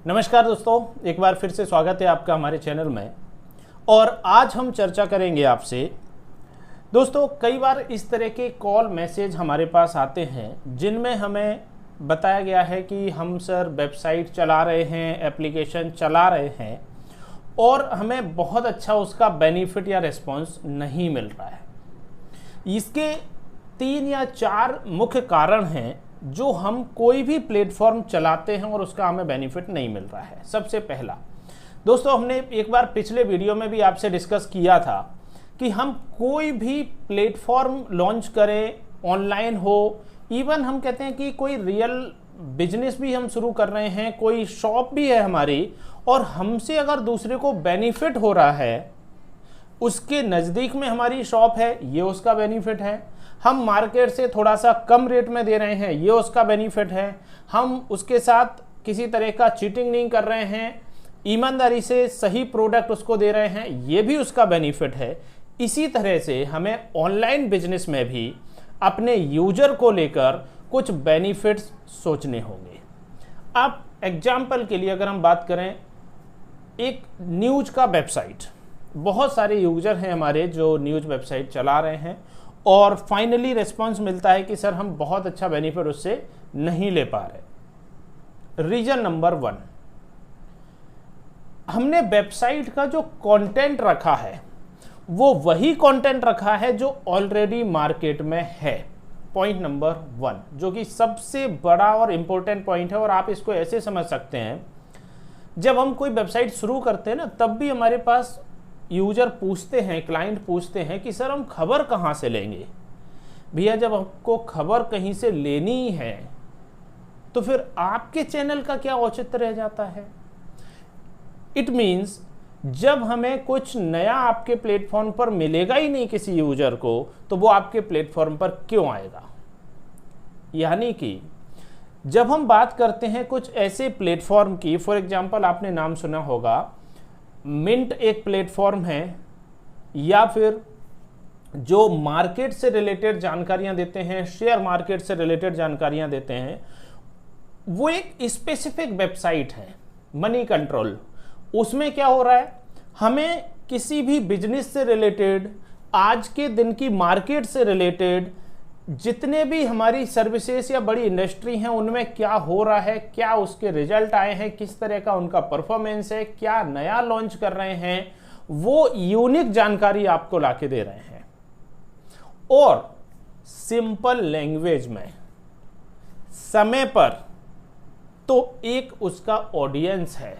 नमस्कार दोस्तों, एक बार फिर से स्वागत है आपका हमारे चैनल में। और आज हम चर्चा करेंगे आपसे दोस्तों, कई बार इस तरह के कॉल मैसेज हमारे पास आते हैं जिनमें हमें बताया गया है कि हम सर वेबसाइट चला रहे हैं, एप्लीकेशन चला रहे हैं और हमें बहुत अच्छा उसका बेनिफिट या रिस्पॉन्स नहीं मिल रहा है। इसके 3 या 4 मुख्य कारण हैं जो हम कोई भी प्लेटफॉर्म चलाते हैं और उसका हमें बेनिफिट नहीं मिल रहा है। सबसे पहला दोस्तों, हमने एक बार पिछले वीडियो में भी आपसे डिस्कस किया था कि हम कोई भी प्लेटफॉर्म लॉन्च करें, ऑनलाइन हो, इवन हम कहते हैं कि कोई रियल बिजनेस भी हम शुरू कर रहे हैं, कोई शॉप भी है हमारी, और हमसे अगर दूसरे को बेनिफिट हो रहा है, उसके नज़दीक में हमारी शॉप है, ये उसका बेनिफिट है। हम मार्केट से थोड़ा सा कम रेट में दे रहे हैं, ये उसका बेनिफिट है। हम उसके साथ किसी तरह का चीटिंग नहीं कर रहे हैं, ईमानदारी से सही प्रोडक्ट उसको दे रहे हैं, ये भी उसका बेनिफिट है। इसी तरह से हमें ऑनलाइन बिजनेस में भी अपने यूजर को लेकर कुछ बेनिफिट्स सोचने होंगे। अब एग्जाम्पल के लिए अगर हम बात करें, एक न्यूज़ का वेबसाइट, बहुत सारे यूजर हैं हमारे जो न्यूज़ वेबसाइट चला रहे हैं और फाइनली रिस्पांस मिलता है कि सर हम बहुत अच्छा बेनिफिट उससे नहीं ले पा रहे। रीजन नंबर 1, हमने वेबसाइट का जो कंटेंट रखा है वो वही कंटेंट रखा है जो ऑलरेडी मार्केट में है। पॉइंट नंबर 1, जो कि सबसे बड़ा और इंपॉर्टेंट पॉइंट है, और आप इसको ऐसे समझ सकते हैं, जब हम कोई वेबसाइट शुरू करते हैं ना, तब भी हमारे पास यूजर पूछते हैं, क्लाइंट पूछते हैं कि सर हम खबर कहाँ से लेंगे। भैया, जब आपको खबर कहीं से लेनी है तो फिर आपके चैनल का क्या औचित्य रह जाता है। इट मीन्स जब हमें कुछ नया आपके प्लेटफॉर्म पर मिलेगा ही नहीं किसी यूजर को, तो वो आपके प्लेटफॉर्म पर क्यों आएगा। यानी कि जब हम बात करते हैं कुछ ऐसे प्लेटफॉर्म की, फॉर एग्जांपल आपने नाम सुना होगा, मिंट एक प्लेटफॉर्म है, या फिर जो मार्केट से रिलेटेड जानकारियां देते हैं, शेयर मार्केट से रिलेटेड जानकारियां देते हैं, वो एक स्पेसिफिक वेबसाइट है, मनी कंट्रोल। उसमें क्या हो रहा है, हमें किसी भी बिजनेस से रिलेटेड, आज के दिन की मार्केट से रिलेटेड, जितने भी हमारी सर्विसेज या बड़ी इंडस्ट्री हैं उनमें क्या हो रहा है, क्या उसके रिजल्ट आए हैं, किस तरह का उनका परफॉर्मेंस है, क्या नया लॉन्च कर रहे हैं, वो यूनिक जानकारी आपको लाके दे रहे हैं। और सिंपल लैंग्वेज में, समय पर, तो एक उसका ऑडियंस है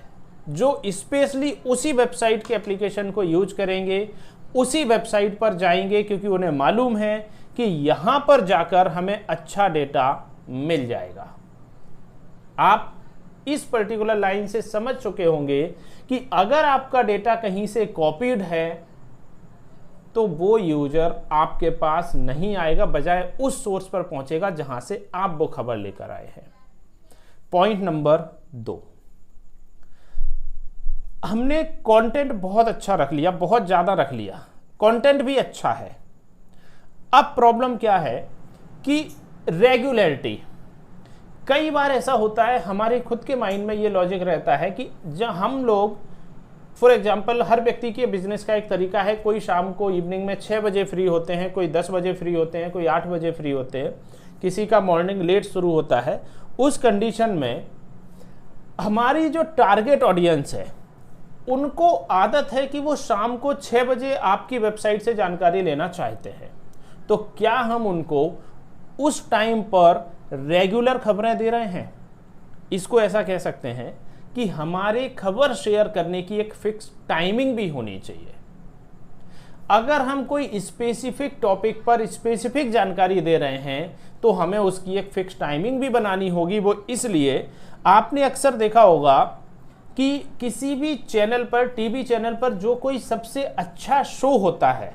जो स्पेशली उसी वेबसाइट के एप्लीकेशन को यूज करेंगे, उसी वेबसाइट पर जाएंगे, क्योंकि उन्हें मालूम है कि यहां पर जाकर हमें अच्छा डेटा मिल जाएगा। आप इस पर्टिकुलर लाइन से समझ चुके होंगे कि अगर आपका डेटा कहीं से कॉपीड है तो वो यूजर आपके पास नहीं आएगा, बजाय उस सोर्स पर पहुंचेगा जहां से आप वो खबर लेकर आए हैं। पॉइंट नंबर 2, हमने कंटेंट बहुत अच्छा रख लिया, बहुत ज्यादा रख लिया, कंटेंट भी अच्छा है। अब प्रॉब्लम क्या है कि रेगुलरिटी। कई बार ऐसा होता है, हमारे खुद के माइंड में ये लॉजिक रहता है कि जब हम लोग, फॉर एग्जांपल, हर व्यक्ति के बिजनेस का एक तरीका है, कोई शाम को इवनिंग में 6 बजे फ्री होते हैं, कोई 10 बजे फ्री होते हैं, कोई 8 बजे फ्री होते हैं, किसी का मॉर्निंग लेट शुरू होता है। उस कंडीशन में हमारी जो टारगेट ऑडियंस है, उनको आदत है कि वो शाम को 6 बजे आपकी वेबसाइट से जानकारी लेना चाहते हैं। तो क्या हम उनको उस टाइम पर रेगुलर खबरें दे रहे हैं? इसको ऐसा कह सकते हैं कि हमारे खबर शेयर करने की एक फिक्स टाइमिंग भी होनी चाहिए। अगर हम कोई स्पेसिफिक टॉपिक पर स्पेसिफिक जानकारी दे रहे हैं तो हमें उसकी एक फिक्स टाइमिंग भी बनानी होगी। वो इसलिए, आपने अक्सर देखा होगा कि किसी भी चैनल पर, टीवी चैनल पर जो कोई सबसे अच्छा शो होता है,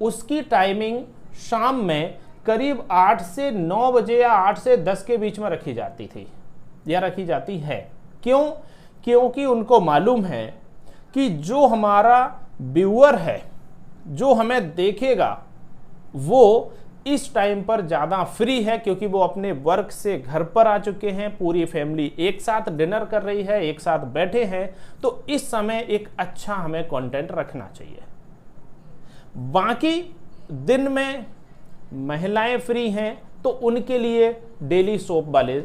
उसकी टाइमिंग शाम में करीब 8 से 9 बजे या 8 से 10 के बीच में रखी जाती थी या रखी जाती है। क्यों? क्योंकि उनको मालूम है कि जो हमारा व्यूअर है, जो हमें देखेगा, वो इस टाइम पर ज़्यादा फ्री है क्योंकि वो अपने वर्क से घर पर आ चुके हैं, पूरी फैमिली एक साथ डिनर कर रही है, एक साथ बैठे हैं, तो इस समय एक अच्छा हमें कंटेंट रखना चाहिए। बाकी दिन में महिलाएं फ्री हैं तो उनके लिए डेली सोप वाले,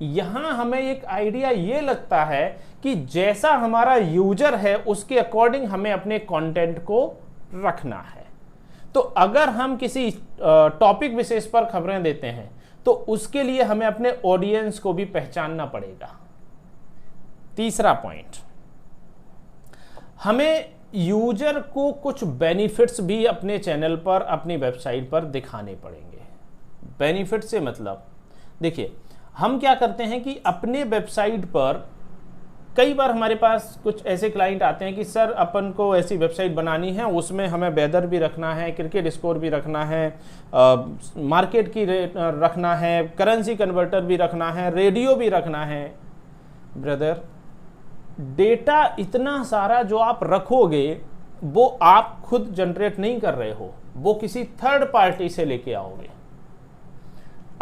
यहां हमें एक आइडिया ये लगता है कि जैसा हमारा यूजर है उसके अकॉर्डिंग हमें अपने कंटेंट को रखना है। तो अगर हम किसी टॉपिक विशेष पर खबरें देते हैं तो उसके लिए हमें अपने ऑडियंस को भी पहचानना पड़ेगा। तीसरा पॉइंट, हमें यूजर को कुछ बेनिफिट्स भी अपने चैनल पर, अपनी वेबसाइट पर दिखाने पड़ेंगे। बेनिफिट से मतलब, देखिए हम क्या करते हैं कि अपने वेबसाइट पर कई बार हमारे पास कुछ ऐसे क्लाइंट आते हैं कि सर अपन को ऐसी वेबसाइट बनानी है, उसमें हमें वेदर भी रखना है, क्रिकेट स्कोर भी रखना है, मार्केट की रेट रखना है, करेंसी कन्वर्टर भी रखना है, रेडियो भी रखना है। ब्रदर, डेटा इतना सारा जो आप रखोगे वो आप खुद जनरेट नहीं कर रहे हो, वो किसी थर्ड पार्टी से लेके आओगे।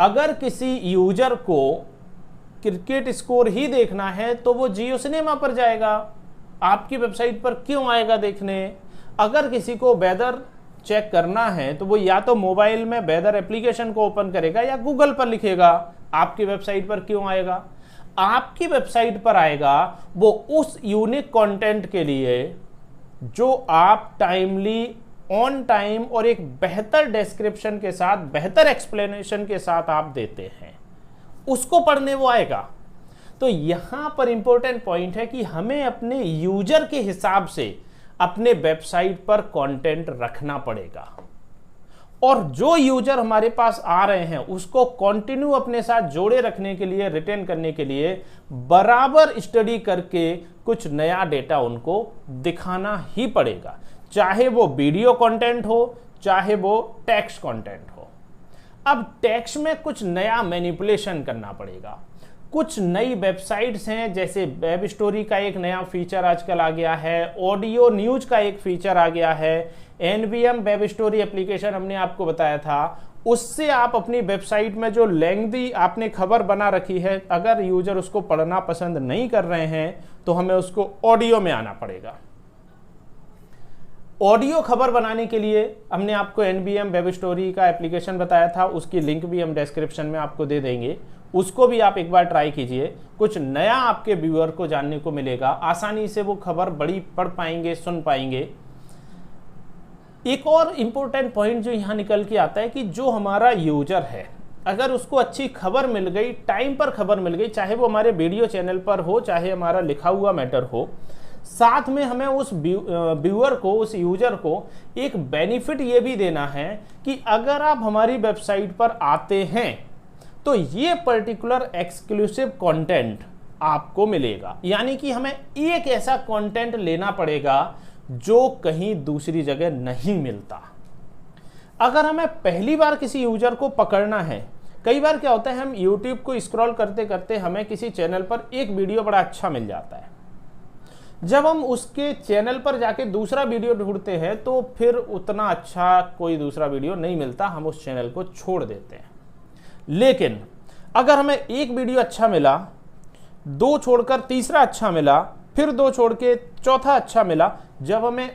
अगर किसी यूजर को क्रिकेट स्कोर ही देखना है तो वो जियो सिनेमा पर जाएगा, आपकी वेबसाइट पर क्यों आएगा देखने। अगर किसी को वेदर चेक करना है तो वो या तो मोबाइल में वेदर एप्लीकेशन को ओपन करेगा या गूगल पर लिखेगा, आपकी वेबसाइट पर क्यों आएगा। आपकी वेबसाइट पर आएगा वो उस यूनिक कंटेंट के लिए जो आप टाइमली, ऑन टाइम और एक बेहतर डिस्क्रिप्शन के साथ, बेहतर एक्सप्लेनेशन के साथ आप देते हैं, उसको पढ़ने वो आएगा। तो यहां पर इंपॉर्टेंट पॉइंट है कि हमें अपने यूजर के हिसाब से अपने वेबसाइट पर कंटेंट रखना पड़ेगा, और जो यूजर हमारे पास आ रहे हैं उसको कंटिन्यू अपने साथ जोड़े रखने के लिए, रिटेन करने के लिए बराबर स्टडी करके कुछ नया डेटा उनको दिखाना ही पड़ेगा, चाहे वो वीडियो कंटेंट हो, चाहे वो टेक्स्ट कंटेंट हो। अब टेक्स्ट में कुछ नया मैनिपुलेशन करना पड़ेगा। कुछ नई वेबसाइट्स हैं, जैसे वेब स्टोरी का एक नया फीचर आजकल आ गया है, ऑडियो न्यूज का एक फीचर आ गया है, एनवीएम वेब स्टोरी एप्लीकेशन हमने आपको बताया था। उससे आप अपनी वेबसाइट में जो लेंथी आपने खबर बना रखी है, अगर यूजर उसको पढ़ना पसंद नहीं कर रहे हैं तो हमें उसको ऑडियो में आना पड़ेगा। ऑडियो खबर बनाने के लिए हमने आपको एनवीएम वेब स्टोरी का एप्लीकेशन बताया था, उसकी लिंक भी हम डिस्क्रिप्शन में आपको दे देंगे, उसको भी आप एक बार ट्राई कीजिए। कुछ नया आपके व्यूअर को जानने को मिलेगा, आसानी से वो खबर बड़ी पढ़ पाएंगे, सुन पाएंगे। एक और इंपॉर्टेंट पॉइंट जो यहाँ निकल के आता है कि जो हमारा यूजर है, अगर उसको अच्छी खबर मिल गई, टाइम पर खबर मिल गई, चाहे वो हमारे वीडियो चैनल पर हो, चाहे हमारा लिखा हुआ मैटर हो, साथ में हमें उस व्यूअर को, उस यूजर को एक बेनिफिट ये भी देना है कि अगर आप हमारी वेबसाइट पर आते हैं तो ये पर्टिकुलर एक्सक्लूसिव कंटेंट आपको मिलेगा। यानी कि हमें एक ऐसा कंटेंट लेना पड़ेगा जो कहीं दूसरी जगह नहीं मिलता। अगर हमें पहली बार किसी यूजर को पकड़ना है, कई बार क्या होता है, हम YouTube को स्क्रॉल करते करते हमें किसी चैनल पर एक वीडियो बड़ा अच्छा मिल जाता है, जब हम उसके चैनल पर जाके दूसरा वीडियो ढूंढते हैं तो फिर उतना अच्छा कोई दूसरा वीडियो नहीं मिलता, हम उस चैनल को छोड़ देते हैं। लेकिन अगर हमें एक वीडियो अच्छा मिला, दो छोड़कर तीसरा अच्छा मिला, फिर दो छोड़ के चौथा अच्छा मिला, जब हमें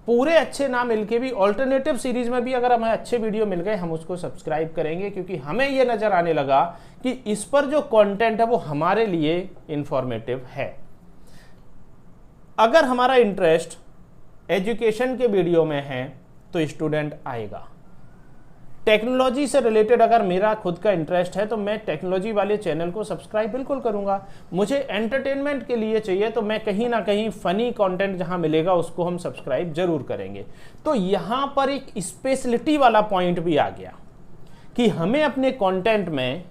पूरे अच्छे ना मिलके भी ऑल्टरनेटिव सीरीज में भी अगर हमें अच्छे वीडियो मिल गए, हम उसको सब्सक्राइब करेंगे, क्योंकि हमें यह नजर आने लगा कि इस पर जो कंटेंट है वो हमारे लिए इंफॉर्मेटिव है। अगर हमारा इंटरेस्ट एजुकेशन के वीडियो में है तो स्टूडेंट आएगा। टेक्नोलॉजी से रिलेटेड अगर मेरा खुद का इंटरेस्ट है तो मैं टेक्नोलॉजी वाले चैनल को सब्सक्राइब बिल्कुल करूंगा। मुझे एंटरटेनमेंट के लिए चाहिए तो मैं कहीं ना कहीं फनी कंटेंट जहां मिलेगा उसको हम सब्सक्राइब जरूर करेंगे। तो यहां पर एक स्पेशलिटी वाला पॉइंट भी आ गया कि हमें अपने कंटेंट में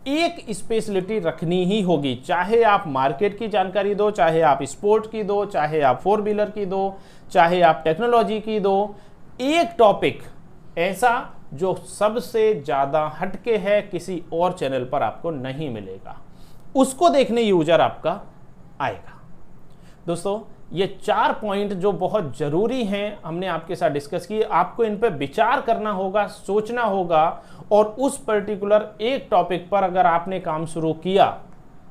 एक स्पेशलिटी रखनी ही होगी, चाहे आप मार्केट की जानकारी दो, चाहे आप स्पोर्ट की दो, चाहे आप 4 व्हीलर की दो, चाहे आप टेक्नोलॉजी की दो। एक टॉपिक ऐसा जो सबसे ज़्यादा हटके है, किसी और चैनल पर आपको नहीं मिलेगा, उसको देखने यूजर आपका आएगा। दोस्तों, ये 4 पॉइंट जो बहुत ज़रूरी हैं हमने आपके साथ डिस्कस किए, आपको इन पे विचार करना होगा, सोचना होगा, और उस पर्टिकुलर एक टॉपिक पर अगर आपने काम शुरू किया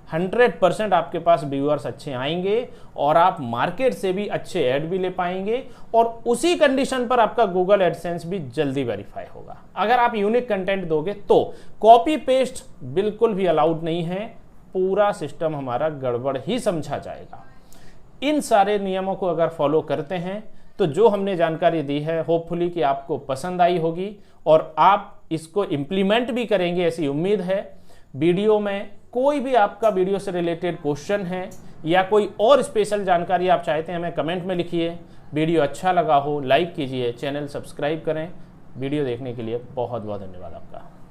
100% आपके पास व्यूअर्स अच्छे आएंगे और आप मार्केट से भी अच्छे ऐड भी ले पाएंगे, और उसी कंडीशन पर आपका गूगल एडसेंस भी जल्दी वेरीफाई होगा। अगर आप यूनिक कंटेंट दोगे तो कॉपी पेस्ट बिल्कुल भी अलाउड नहीं है, पूरा सिस्टम हमारा गड़बड़ ही समझा जाएगा। इन सारे नियमों को अगर फॉलो करते हैं तो जो हमने जानकारी दी है होपफुली कि आपको पसंद आई होगी और आप इसको इम्प्लीमेंट भी करेंगे, ऐसी उम्मीद है। वीडियो में कोई भी आपका वीडियो से रिलेटेड क्वेश्चन है या कोई और स्पेशल जानकारी आप चाहते हैं हमें कमेंट में लिखिए। वीडियो अच्छा लगा हो लाइक कीजिए, चैनल सब्सक्राइब करें। वीडियो देखने के लिए बहुत बहुत धन्यवाद आपका।